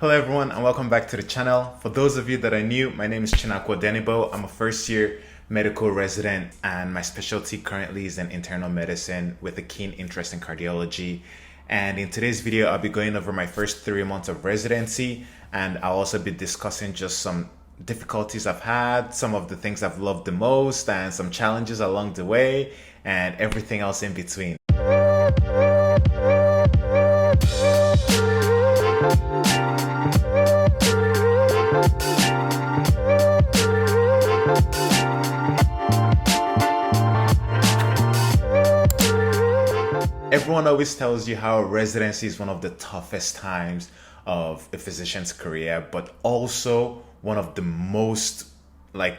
Hello everyone and welcome back to the channel. For those of you that are new, my name is Chinakwa Denibo. I'm a first year medical resident and my specialty currently is in internal medicine with a keen interest in cardiology. And in today's video, I'll be going over my first 3 months of residency, and I'll also be discussing just some difficulties I've had, some of the things I've loved the most, and some challenges along the way, and everything else in between. Everyone always tells you how residency is one of the toughest times of a physician's career, but also one of the most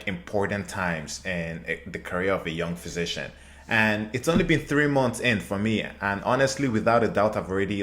important times in the career of a young physician. And it's only been 3 months in for me, and honestly, without a doubt, I've already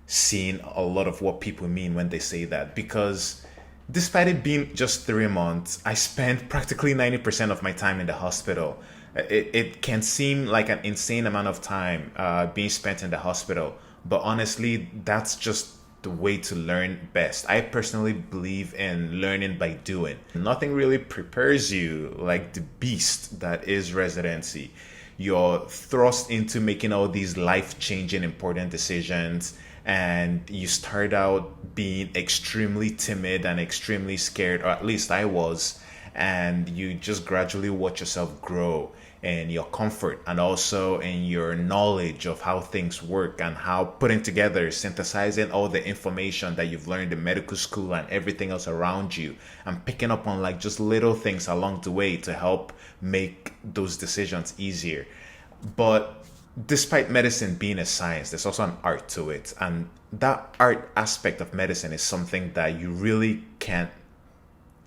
seen a lot of what people mean when they say that, because despite it being just 3 months, I spent practically 90% of my time in the hospital. It can seem like an insane amount of time being spent in the hospital, but honestly, that's just the way to learn best. I personally believe in learning by doing. Nothing really prepares you like the beast that is residency. You're thrust into making all these life-changing important decisions, and you start out being extremely timid and extremely scared, or at least I was, and you just gradually watch yourself grow in your comfort and also in your knowledge of how things work, and how putting together, synthesizing all the information that you've learned in medical school and everything else around you, and picking up on just little things along the way to help make those decisions easier. But despite medicine being a science, there's also an art to it, and that art aspect of medicine is something that you really can't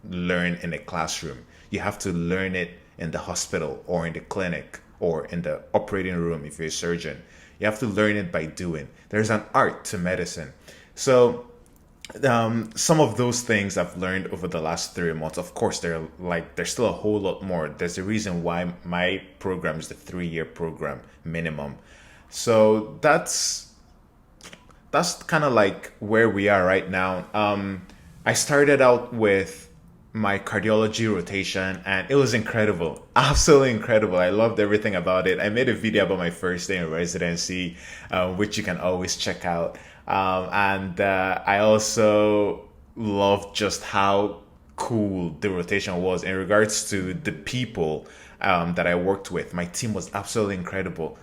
learn in a classroom. You have to learn it in the hospital or in the clinic or in the operating room if you're a surgeon. You have to learn it by doing. There's an art to medicine. So some of those things I've learned over the last 3 months. Of course, there's still a whole lot more. There's a reason why my program is the 3-year program minimum. So that's kind of where we are right now. I started out with my cardiology rotation, and it was incredible, absolutely incredible. I loved everything about it. I made a video about my first day in residency, which you can always check out. And I also loved just how cool the rotation was in regards to the people that I worked with. My team was absolutely incredible.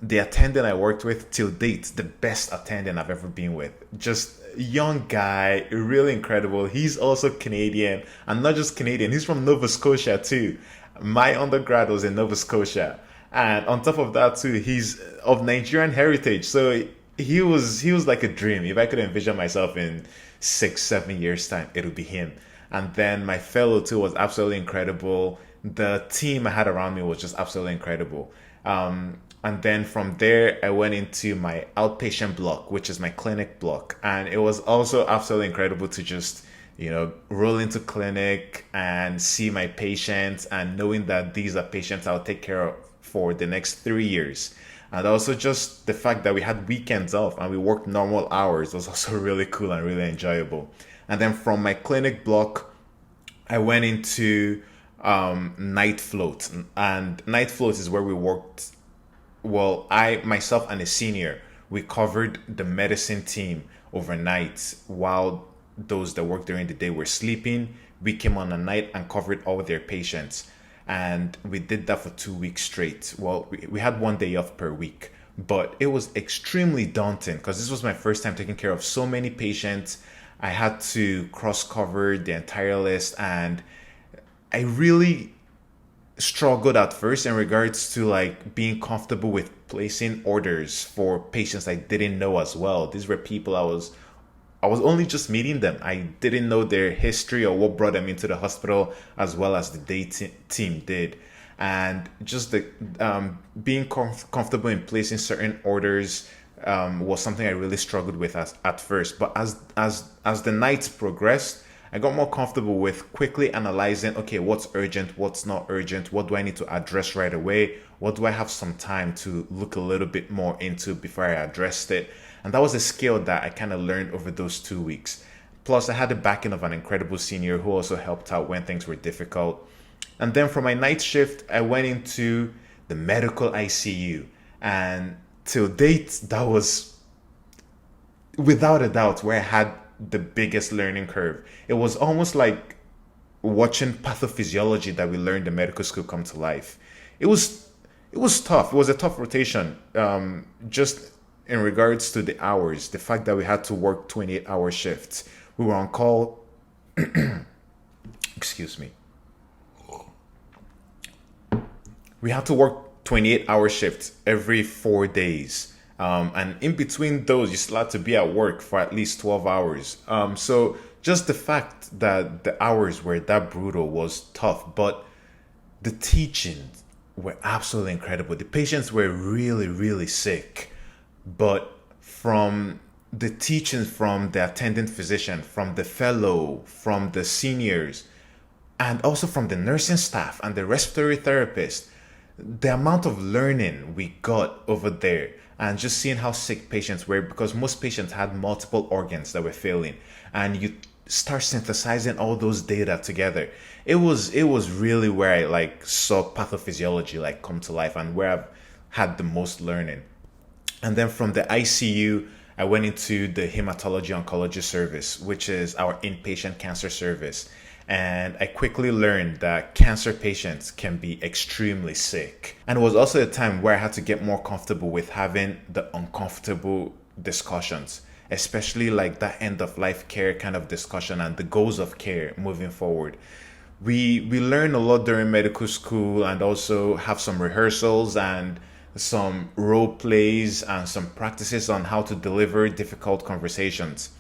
The attendant I worked with till date, the best attendant I've ever been with. Just young guy, really incredible. He's also Canadian, and not just Canadian, he's from Nova Scotia too. My undergrad was in Nova Scotia, and on top of that too, he's of Nigerian heritage. So he was like a dream. If I could envision myself in 6-7 years time, it would be him. And then my fellow too was absolutely incredible. The team I had around me was just absolutely incredible. And then from there, I went into my outpatient block, which is my clinic block. And it was also absolutely incredible to just, roll into clinic and see my patients, and knowing that these are patients I'll take care of for the next 3 years. And also just the fact that we had weekends off and we worked normal hours was also really cool and really enjoyable. And then from my clinic block, I went into night float. And night float is where we worked. Well, I, myself, and a senior, we covered the medicine team overnight while those that worked during the day were sleeping. We came on a night and covered all their patients. And we did that for 2 weeks straight. Well, we had 1 day off per week, but it was extremely daunting because this was my first time taking care of so many patients. I had to cross cover the entire list, and I really struggled at first in regards to being comfortable with placing orders for patients I didn't know as well. These were people I was only just meeting them. I didn't know their history or what brought them into the hospital as well as the day team did. And just the being comfortable in placing certain orders was something I really struggled with at first. But as the nights progressed, I got more comfortable with quickly analyzing, okay, what's urgent, what's not urgent, what do I need to address right away, what do I have some time to look a little bit more into before I addressed it. And that was a skill that I kind of learned over those 2 weeks. Plus, I had the backing of an incredible senior who also helped out when things were difficult. And then for my night shift, I went into the medical ICU. And till date, that was without a doubt where I had the biggest learning curve. It was almost like watching pathophysiology that we learned in medical school come to life. It was it was tough. It was a tough rotation. Just in regards to the hours, the fact that we had to work 28-hour shifts. We were on call, excuse me. We had to work 28-hour shifts every 4 days. And in between those, you still had to be at work for at least 12 hours. So just the fact that the hours were that brutal was tough. But the teachings were absolutely incredible. The patients were really, really sick. But from the teachings from the attending physician, from the fellow, from the seniors, and also from the nursing staff and the respiratory therapist, the amount of learning we got over there and just seeing how sick patients were, because most patients had multiple organs that were failing, and you start synthesizing all those data together. It was really where I like saw pathophysiology like come to life and where I've had the most learning. And then from the ICU, I went into the hematology oncology service, which is our inpatient cancer service. And I quickly learned that cancer patients can be extremely sick. And it was also a time where I had to get more comfortable with having the uncomfortable discussions, especially like that end of life care kind of discussion and the goals of care moving forward. We learn a lot during medical school and also have some rehearsals and some role plays and some practices on how to deliver difficult conversations,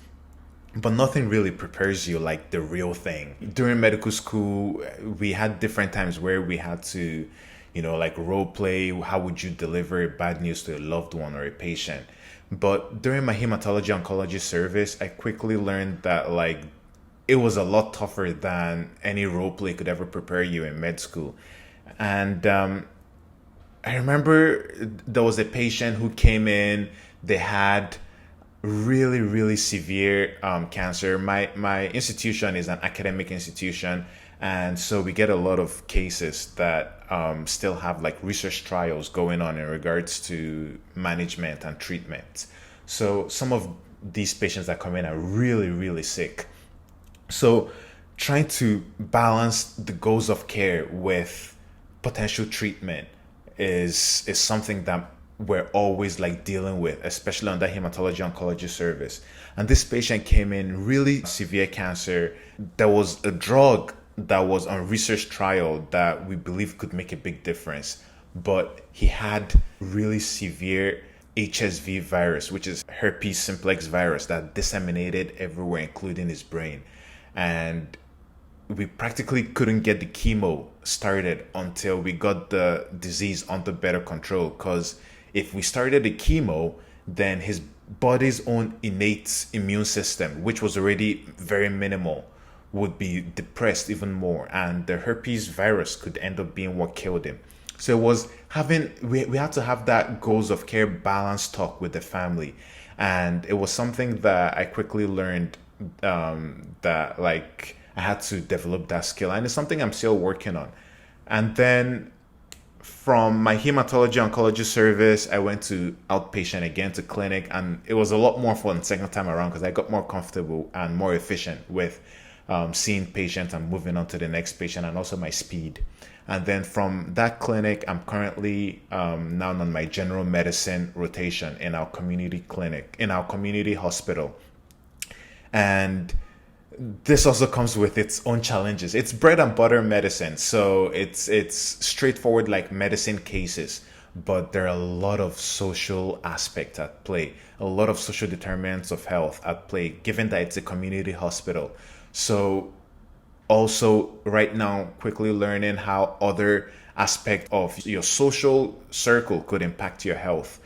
but nothing really prepares you like the real thing. During medical school, we had different times where we had to, like role play. How would you deliver bad news to a loved one or a patient? But during my hematology oncology service, I quickly learned that like it was a lot tougher than any role play could ever prepare you in med school. And I remember there was a patient who came in. They had really, really severe cancer. My institution is an academic institution, and so we get a lot of cases that still have like research trials going on in regards to management and treatment. So some of these patients that come in are really, really sick. So trying to balance the goals of care with potential treatment is something that we're always like dealing with, especially on that hematology oncology service. And this patient came in really severe cancer. There was a drug that was on research trial that we believe could make a big difference, but he had really severe HSV virus, which is herpes simplex virus, that disseminated everywhere, including his brain. And we practically couldn't get the chemo started until we got the disease under better control. Because if we started the chemo, then his body's own innate immune system, which was already very minimal, would be depressed even more. And the herpes virus could end up being what killed him. So it was we had to have that goals of care balance talk with the family. And it was something that I quickly learned, that like I had to develop that skill, and it's something I'm still working on. And then from my hematology oncology service, I went to outpatient again to clinic, and it was a lot more fun second time around because I got more comfortable and more efficient with seeing patients and moving on to the next patient, and also my speed. And then from that clinic, I'm currently now on my general medicine rotation in our community clinic, in our community hospital. And this also comes with its own challenges. It's bread and butter medicine, so it's straightforward like medicine cases, but there are a lot of social aspects at play, a lot of social determinants of health at play, given that it's a community hospital. So also right now quickly learning how other aspects of your social circle could impact your health,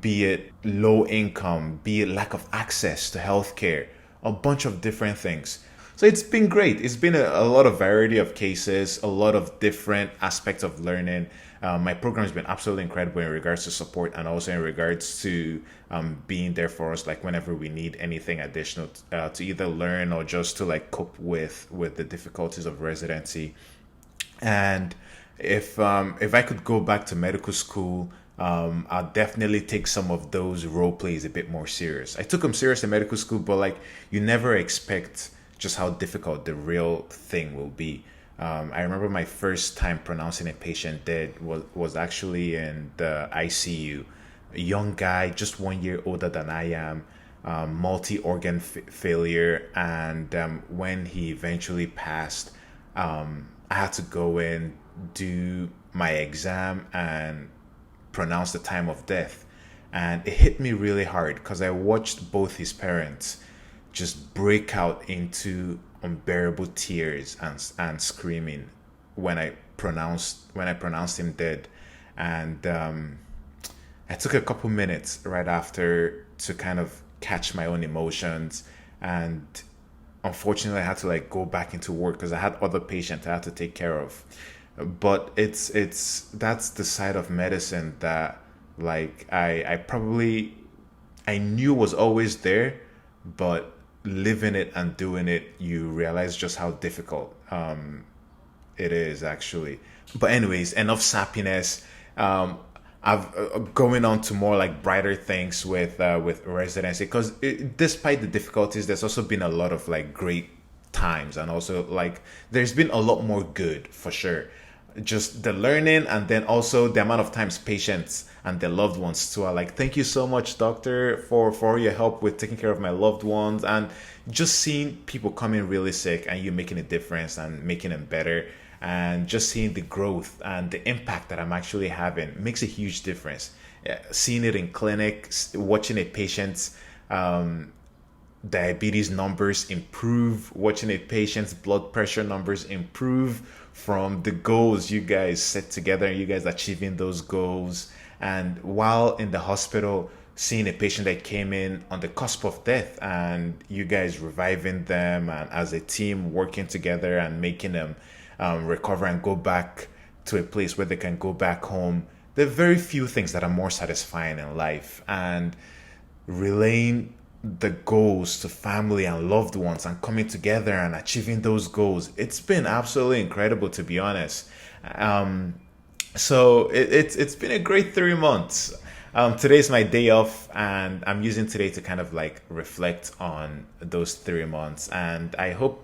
be it low income, be it lack of access to healthcare, a bunch of different things. So it's been great. It's been a lot of variety of cases, a lot of different aspects of learning. My program has been absolutely incredible in regards to support and also in regards to being there for us, like whenever we need anything additional to either learn or just to like cope with the difficulties of residency. And if I could go back to medical school, I'll definitely take some of those role plays a bit more serious. I took them serious in medical school, but like you never expect just how difficult the real thing will be. I remember my first time pronouncing a patient dead was actually in the ICU. A young guy, just 1 year older than I am, multi organ failure, and when he eventually passed, I had to go in, do my exam, and pronounce the time of death. And it hit me really hard because I watched both his parents just break out into unbearable tears and screaming when I pronounced him dead. And I took a couple minutes right after to kind of catch my own emotions, and unfortunately I had to like go back into work because I had other patients I had to take care of. But it's that's the side of medicine that like I probably I knew was always there, but living it and doing it, you realize just how difficult it is actually. But anyways, enough sappiness. Um, I've going on to more like brighter things with residency, because despite the difficulties, there's also been a lot of like great times, and also like there's been a lot more good for sure. Just the learning, and then also the amount of times patients and their loved ones too are like, thank you so much, doctor, for your help with taking care of my loved ones. And just seeing people coming really sick and you making a difference and making them better, and just seeing the growth and the impact that I'm actually having makes a huge difference. Yeah, seeing it in clinic, watching a patient's diabetes numbers improve, watching a patient's blood pressure numbers improve from the goals you guys set together and you guys achieving those goals. And while in the hospital, seeing a patient that came in on the cusp of death and you guys reviving them, and as a team working together and making them recover and go back to a place where they can go back home. There are very few things that are more satisfying in life. And relaying the goals to family and loved ones and coming together and achieving those goals, it's been absolutely incredible, to be honest. So it's been a great 3 months. Today's my day off, and I'm using today to kind of like reflect on those 3 months. And I hope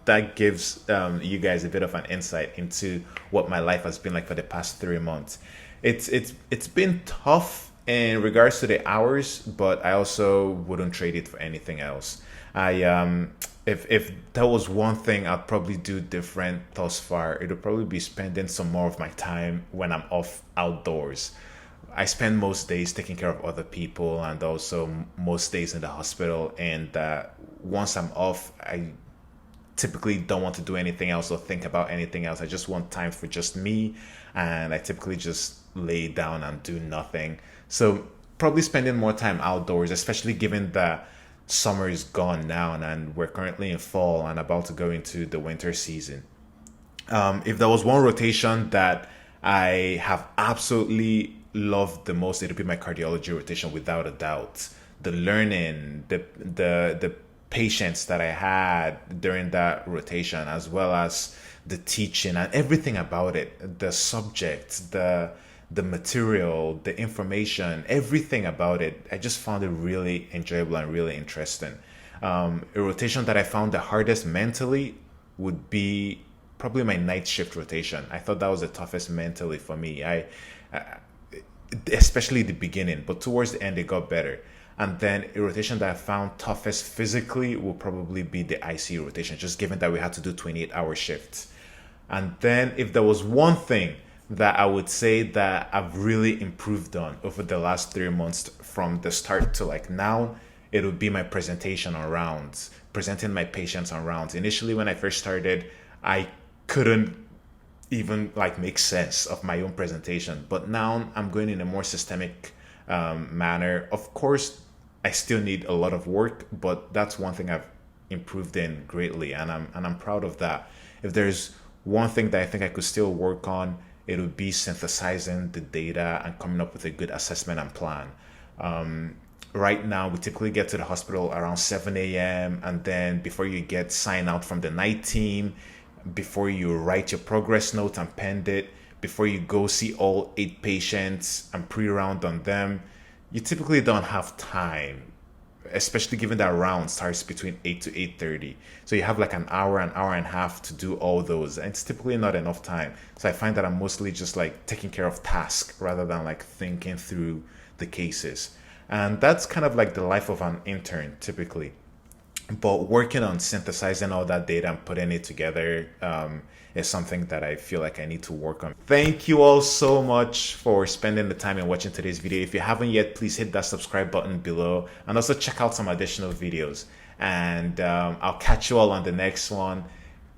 that gives you guys a bit of an insight into what my life has been like for the past 3 months. It's been tough in regards to the hours, but I also wouldn't trade it for anything else. I if there was one thing I'd probably do different thus far, it would probably be spending some more of my time when I'm off outdoors. I spend most days taking care of other people, and also most days in the hospital. And once I'm off, I typically don't want to do anything else or think about anything else. I just want time for just me, and I typically just lay down and do nothing. So probably spending more time outdoors, especially given that summer is gone now and we're currently in fall and about to go into the winter season. If there was one rotation that I have absolutely loved the most, it would be my cardiology rotation, without a doubt. The learning, the patients that I had during that rotation, as well as the teaching and everything about it, the subject, the material, the information, everything about it, I just found it really enjoyable and really interesting. A rotation that I found the hardest mentally would be probably my night shift rotation. I thought that was the toughest mentally for me. Especially the beginning, but towards the end it got better. And then a rotation that I found toughest physically will probably be the ICU rotation, just given that we had to do 28-hour shifts. And then if there was one thing that I would say that I've really improved on over the last 3 months from the start to like now, it would be my presentation on rounds, presenting my patients on rounds. Initially, when I first started, I couldn't even like make sense of my own presentation, but now I'm going in a more systemic manner. Of course, I still need a lot of work, but that's one thing I've improved in greatly, and I'm proud of that. If there's one thing that I think I could still work on, it'll be synthesizing the data and coming up with a good assessment and plan. Right now, we typically get to the hospital around 7 a.m. And then before you get sign out from the night team, before you write your progress note and pen it, before you go see all 8 patients and pre-round on them, you typically don't have time, especially given that round starts between 8 to 8:30. So you have like an hour and a half to do all those. And it's typically not enough time. So I find that I'm mostly just like taking care of tasks rather than like thinking through the cases. And that's kind of like the life of an intern typically. But working on synthesizing all that data and putting it together is something that I feel like I need to work on. Thank you all so much for spending the time and watching today's video. If you haven't yet, please hit that subscribe button below and also check out some additional videos. And I'll catch you all on the next one.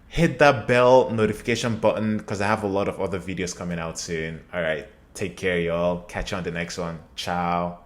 Hit that bell notification button because I have a lot of other videos coming out soon. All right, take care, y'all. Catch you on the next one. Ciao.